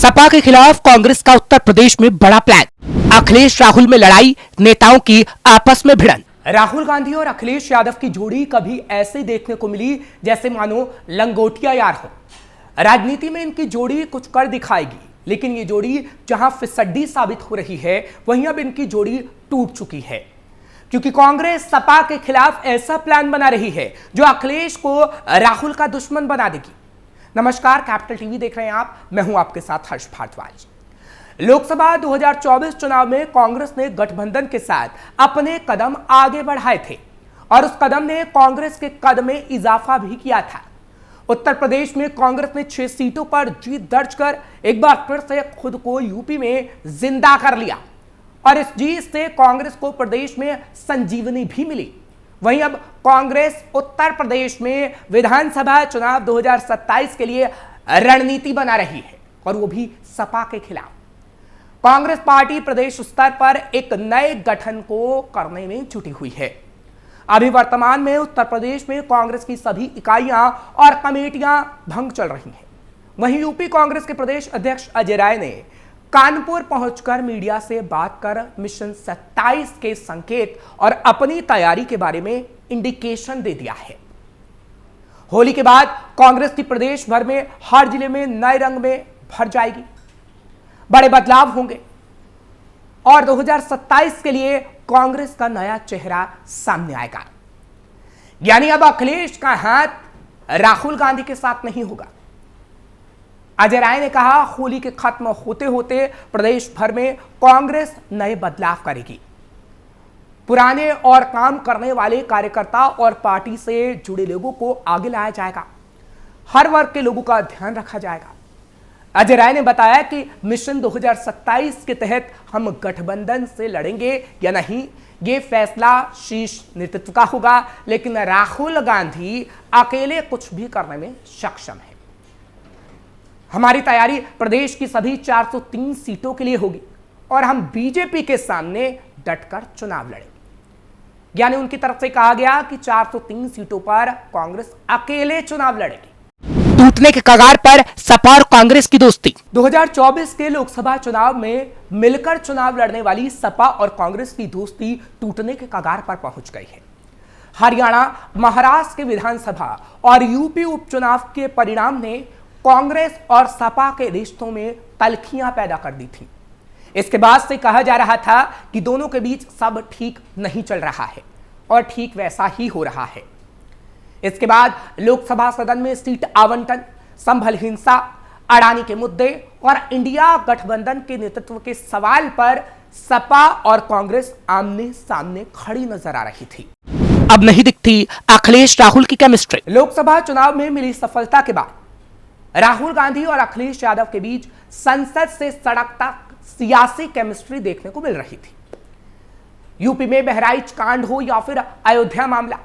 सपा के खिलाफ कांग्रेस का उत्तर प्रदेश में बड़ा प्लान। अखिलेश राहुल में लड़ाई, नेताओं की आपस में भिड़न। राहुल गांधी और अखिलेश यादव की जोड़ी कभी ऐसे देखने को मिली जैसे मानो लंगोटिया यार हो। राजनीति में इनकी जोड़ी कुछ कर दिखाएगी, लेकिन ये जोड़ी जहां फिसड्डी साबित हो रही है, वहीं अब इनकी जोड़ी टूट चुकी है, क्योंकि कांग्रेस सपा के खिलाफ ऐसा प्लान बना रही है जो अखिलेश को राहुल का दुश्मन बना देगी। नमस्कार, कैपिटल टीवी देख रहे हैं आप, मैं हूं आपके साथ हर्ष भारद्वाज। लोकसभा 2024 चुनाव में कांग्रेस ने गठबंधन के साथ अपने कदम आगे बढ़ाए थे और उस कदम ने कांग्रेस के कद में इजाफा भी किया था। उत्तर प्रदेश में कांग्रेस ने 6 सीटों पर जीत दर्ज कर एक बार फिर से खुद को यूपी में जिंदा कर लिया और इस जीत से कांग्रेस को प्रदेश में संजीवनी भी मिली। वहीं अब कांग्रेस उत्तर प्रदेश में विधानसभा चुनाव 2027 के लिए रणनीति बना रही है और वो भी सपा के खिलाफ। कांग्रेस पार्टी प्रदेश स्तर पर एक नए गठन को करने में जुटी हुई है। अभी वर्तमान में उत्तर प्रदेश में कांग्रेस की सभी इकाइयां और कमेटियां भंग चल रही हैं। वहीं यूपी कांग्रेस के प्रदेश अध्यक्ष अजय राय ने कानपुर पहुंचकर मीडिया से बात कर मिशन 27 के संकेत और अपनी तैयारी के बारे में इंडिकेशन दे दिया है। होली के बाद कांग्रेस की प्रदेश भर में हर जिले में नए रंग में भर जाएगी, बड़े बदलाव होंगे और 2027 के लिए कांग्रेस का नया चेहरा सामने आएगा। यानी अब अखिलेश का हाथ राहुल गांधी के साथ नहीं होगा। अजय राय ने कहा, होली के खत्म होते होते प्रदेश भर में कांग्रेस नए बदलाव करेगी। पुराने और काम करने वाले कार्यकर्ता और पार्टी से जुड़े लोगों को आगे लाया जाएगा। हर वर्ग के लोगों का ध्यान रखा जाएगा। अजय राय ने बताया कि मिशन 2027 के तहत हम गठबंधन से लड़ेंगे या नहीं, ये फैसला शीर्ष नेतृत्व का होगा, लेकिन राहुल गांधी अकेले कुछ भी करने में सक्षम है। हमारी तैयारी प्रदेश की सभी 403 सीटों के लिए होगी और हम बीजेपी के सामने डटकर चुनाव लड़ेंगे। यानी उनकी तरफ से कहा गया कि 403 सीटों पर कांग्रेस अकेले चुनाव लड़ेगी। टूटने के कगार पर सपा और कांग्रेस की दोस्ती। 2024 के लोकसभा चुनाव में मिलकर चुनाव लड़ने वाली सपा और कांग्रेस की दोस्ती टूटने के कगार पर पहुंच गई है। हरियाणा, महाराष्ट्र के विधानसभा और यूपी उपचुनाव के परिणाम ने कांग्रेस और सपा के रिश्तों में तल्खियां पैदा कर दी थी। इसके बाद से कहा जा रहा था कि दोनों के बीच सब ठीक नहीं चल रहा है और ठीक वैसा ही हो रहा है। इसके बाद लोकसभा सदन में सीट आवंटन, संभल हिंसा, अडानी के मुद्दे और इंडिया गठबंधन के नेतृत्व के सवाल पर सपा और कांग्रेस आमने सामने खड़ी नजर आ रही थी। अब नहीं दिखती अखिलेश राहुल की केमिस्ट्री। लोकसभा चुनाव में मिली सफलता के बाद राहुल गांधी और अखिलेश यादव के बीच संसद से सड़क तक सियासी केमिस्ट्री देखने को मिल रही थी। यूपी में बहराइच कांड हो या फिर अयोध्या मामला,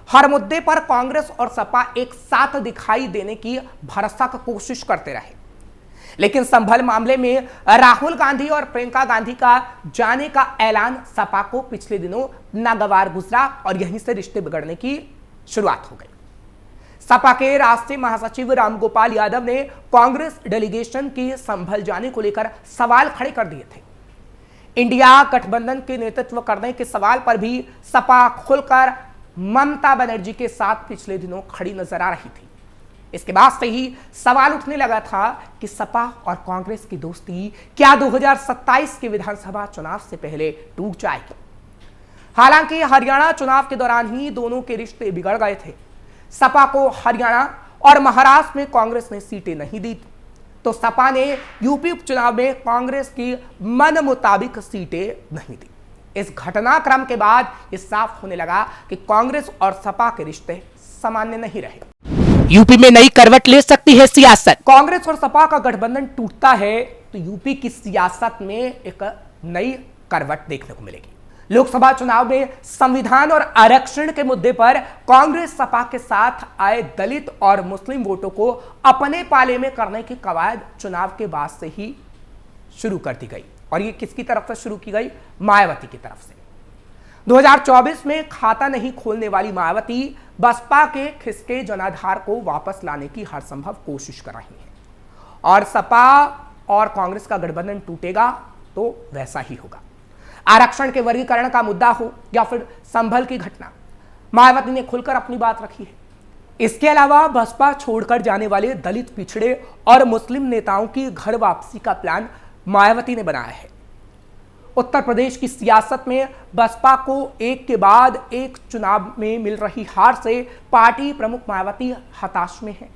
हर मुद्दे पर कांग्रेस और सपा एक साथ दिखाई देने की भरसक कोशिश करते रहे। लेकिन संभल मामले में राहुल गांधी और प्रियंका गांधी का जाने का ऐलान सपा को पिछले दिनों नागवार गुजरा और यहीं से रिश्ते बिगड़ने की शुरुआत हो गई। सपा के राष्ट्रीय महासचिव रामगोपाल यादव ने कांग्रेस डेलीगेशन के संभल जाने को लेकर सवाल खड़े कर दिए थे। इंडिया गठबंधन के नेतृत्व करने के सवाल पर भी सपा खुलकर ममता बनर्जी के साथ पिछले दिनों खड़ी नजर आ रही थी। इसके बाद से ही सवाल उठने लगा था कि सपा और कांग्रेस की दोस्ती क्या 2027 के विधानसभा चुनाव से पहले टूट जाएगी। हालांकि हरियाणा चुनाव के दौरान ही दोनों के रिश्ते बिगड़ गए थे। सपा को हरियाणा और महाराष्ट्र में कांग्रेस ने सीटें नहीं दी, तो सपा ने यूपी उपचुनाव में कांग्रेस की मन मुताबिक सीटें नहीं दी। इस घटनाक्रम के बाद यह साफ होने लगा कि कांग्रेस और सपा के रिश्ते सामान्य नहीं रहे। यूपी में नई करवट ले सकती है सियासत। कांग्रेस और सपा का गठबंधन टूटता है तो यूपी की सियासत में एक नई करवट देखने को मिलेगी। लोकसभा चुनाव में संविधान और आरक्षण के मुद्दे पर कांग्रेस सपा के साथ आए दलित और मुस्लिम वोटों को अपने पाले में करने की कवायद चुनाव के बाद से ही शुरू कर दी गई और ये किसकी तरफ से शुरू की गई? मायावती की तरफ से। 2024 में खाता नहीं खोलने वाली मायावती बसपा के खिसके जनाधार को वापस लाने की हर संभव कोशिश कर रही है और सपा और कांग्रेस का गठबंधन टूटेगा तो वैसा ही होगा। आरक्षण के वर्गीकरण का मुद्दा हो या फिर संभल की घटना, मायावती ने खुलकर अपनी बात रखी है। इसके अलावा बसपा छोड़कर जाने वाले दलित, पिछड़े और मुस्लिम नेताओं की घर वापसी का प्लान मायावती ने बनाया है। उत्तर प्रदेश की सियासत में बसपा को एक के बाद एक चुनाव में मिल रही हार से पार्टी प्रमुख मायावती हताश में है।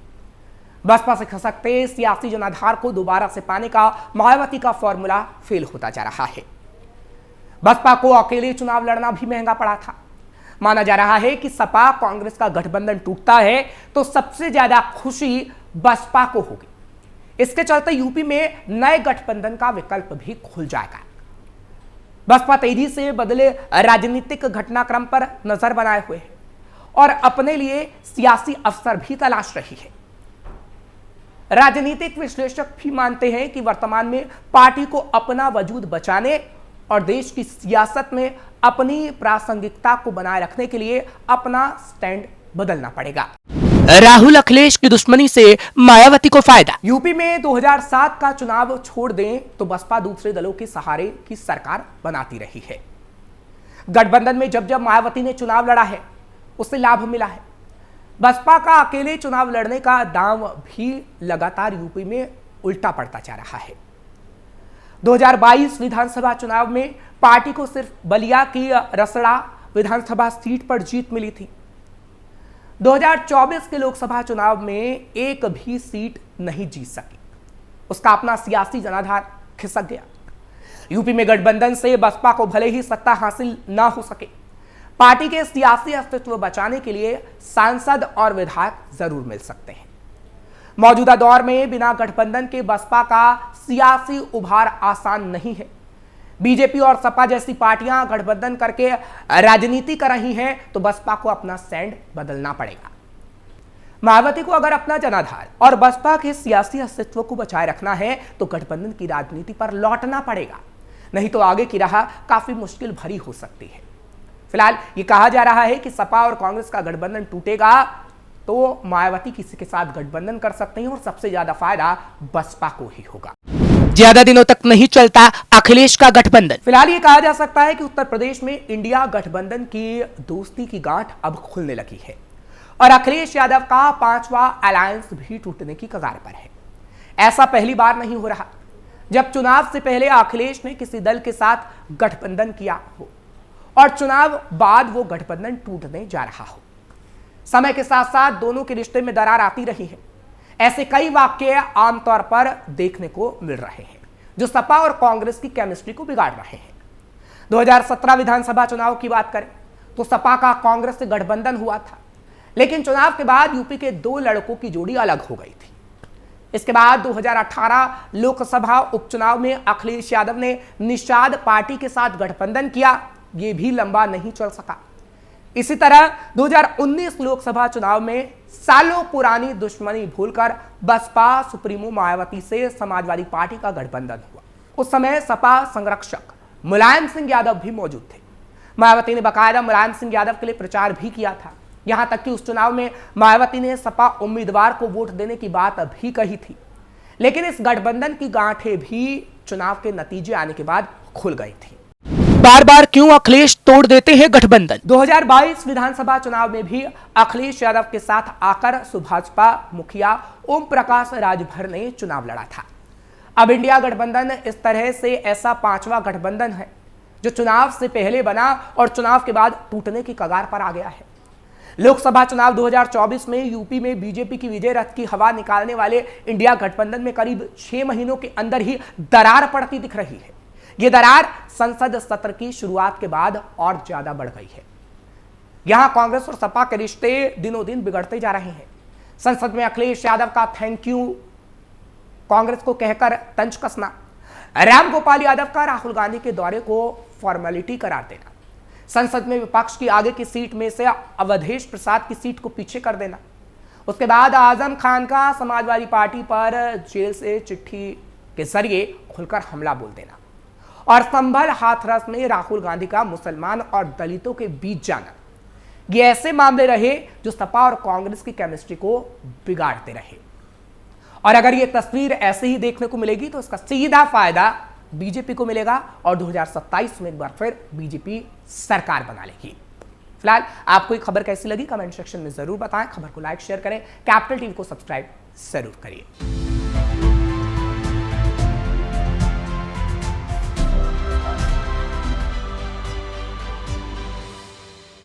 बसपा से खसकते सियासी जनाधार को दोबारा से पाने का मायावती का फॉर्मूला फेल होता जा रहा है। बसपा को अकेले चुनाव लड़ना भी महंगा पड़ा था। माना जा रहा है कि सपा कांग्रेस का गठबंधन टूटता है तो सबसे ज्यादा खुशी बसपा को होगी। इसके चलते यूपी में नए गठबंधन का विकल्प भी खुल जाएगा। बसपा तेजी से बदले राजनीतिक घटनाक्रम पर नजर बनाए हुए है और अपने लिए सियासी अवसर भी तलाश रही है। राजनीतिक विश्लेषक भी मानते हैं कि वर्तमान में पार्टी को अपना वजूद बचाने और देश की सियासत में अपनी प्रासंगिकता को बनाए रखने के लिए अपना स्टैंड बदलना पड़ेगा। राहुल अखिलेश की दुश्मनी से मायावती को फायदा। यूपी में 2007 का चुनाव छोड़ दें तो बसपा दूसरे दलों के सहारे की सरकार बनाती रही है। गठबंधन में जब जब मायावती ने चुनाव लड़ा है उससे लाभ मिला है। बसपा का अकेले चुनाव लड़ने का दांव भी लगातार यूपी में उल्टा पड़ता जा रहा है। 2022 विधानसभा चुनाव में पार्टी को सिर्फ बलिया की रसड़ा विधानसभा सीट पर जीत मिली थी। 2024 के लोकसभा चुनाव में एक भी सीट नहीं जीत सकी। उसका अपना सियासी जनाधार खिसक गया। यूपी में गठबंधन से बसपा को भले ही सत्ता हासिल ना हो सके, पार्टी के सियासी अस्तित्व बचाने के लिए सांसद और विधायक जरूर मिल सकते हैं। मौजूदा दौर में बिना गठबंधन के बसपा का सियासी उभार आसान नहीं है। बीजेपी और सपा जैसी पार्टियां गठबंधन करके राजनीति कर रही हैं तो बसपा को अपना स्टैंड बदलना पड़ेगा। मायावती को अगर अपना जनाधार और बसपा के सियासी अस्तित्व को बचाए रखना है तो गठबंधन की राजनीति पर लौटना पड़ेगा, नहीं तो आगे की राह काफी मुश्किल भरी हो सकती है। फिलहाल ये कहा जा रहा है कि सपा और कांग्रेस का गठबंधन टूटेगा तो मायावती किसी के साथ गठबंधन कर सकते हैं और सबसे ज्यादा फायदा बसपा को ही होगा। ज्यादा दिनों तक नहीं चलता अखिलेश का गठबंधन। फिलहाल ये कहा जा सकता है कि उत्तर प्रदेश में इंडिया गठबंधन की दोस्ती की गांठ अब खुलने लगी है और अखिलेश यादव का 5वां अलायंस भी टूटने की कगार पर है। ऐसा पहली बार नहीं हो रहा जब चुनाव से पहले अखिलेश ने किसी दल के साथ गठबंधन किया हो और चुनाव बाद वो गठबंधन टूटने जा रहा हो। समय के साथ साथ दोनों के रिश्ते में दरार आती रही है। ऐसे कई वाकये आमतौर पर देखने को मिल रहे हैं जो सपा और कांग्रेस की केमिस्ट्री को बिगाड़ रहे हैं। 2017 विधानसभा चुनाव की बात करें तो सपा का कांग्रेस से गठबंधन हुआ था, लेकिन चुनाव के बाद यूपी के 2 लड़कों की जोड़ी अलग हो गई थी। इसके बाद 2018 लोकसभा उपचुनाव में अखिलेश यादव ने निषाद पार्टी के साथ गठबंधन किया, यह भी लंबा नहीं चल सका। इसी तरह 2019 लोकसभा चुनाव में सालों पुरानी दुश्मनी भूलकर बसपा सुप्रीमो मायावती से समाजवादी पार्टी का गठबंधन हुआ। उस समय सपा संरक्षक मुलायम सिंह यादव भी मौजूद थे। मायावती ने बकायदा मुलायम सिंह यादव के लिए प्रचार भी किया था। यहां तक कि उस चुनाव में मायावती ने सपा उम्मीदवार को वोट देने की बात भी कही थी, लेकिन इस गठबंधन की गांठें भी चुनाव के नतीजे आने के बाद खुल गई थी। बार बार क्यों अखिलेश तोड़ देते हैं गठबंधन। 2022 विधानसभा चुनाव में भी अखिलेश यादव के साथ आकर सुभाषपा मुखिया ओम प्रकाश राजभर ने चुनाव लड़ा था। अब इंडिया गठबंधन इस तरह से ऐसा 5वां गठबंधन है जो चुनाव से पहले बना और चुनाव के बाद टूटने की कगार पर आ गया है। लोकसभा चुनाव 2024 में यूपी में बीजेपी की विजय रथ की हवा निकालने वाले इंडिया गठबंधन में करीब 6 महीनों के अंदर ही दरार पड़ती दिख रही है। यह दरार संसद सत्र की शुरुआत के बाद और ज्यादा बढ़ गई है। यहां कांग्रेस और सपा के रिश्ते दिनों दिन बिगड़ते जा रहे हैं। संसद में अखिलेश यादव का थैंक यू कांग्रेस को कहकर तंज कसना, राम गोपाल यादव का राहुल गांधी के दौरे को फॉर्मेलिटी करार देना, संसद में विपक्ष की आगे की सीट में से अवधेश प्रसाद की सीट को पीछे कर देना, उसके बाद आजम खान का समाजवादी पार्टी पर जेल से चिट्ठी के जरिए खुलकर हमला बोल देना और संभल हाथरस में राहुल गांधी का मुसलमान और दलितों के बीच जाना, ये ऐसे मामले रहे जो सपा और कांग्रेस की केमिस्ट्री को बिगाड़ते रहे और अगर ये तस्वीर ऐसे ही देखने को मिलेगी तो इसका सीधा फायदा बीजेपी को मिलेगा और 2027 में एक बार फिर बीजेपी सरकार बना लेगी। फिलहाल आपको ये खबर कैसी लगी कमेंट सेक्शन में जरूर बताएं। खबर को लाइक शेयर करें, कैपिटल टीवी को सब्सक्राइब जरूर करिए।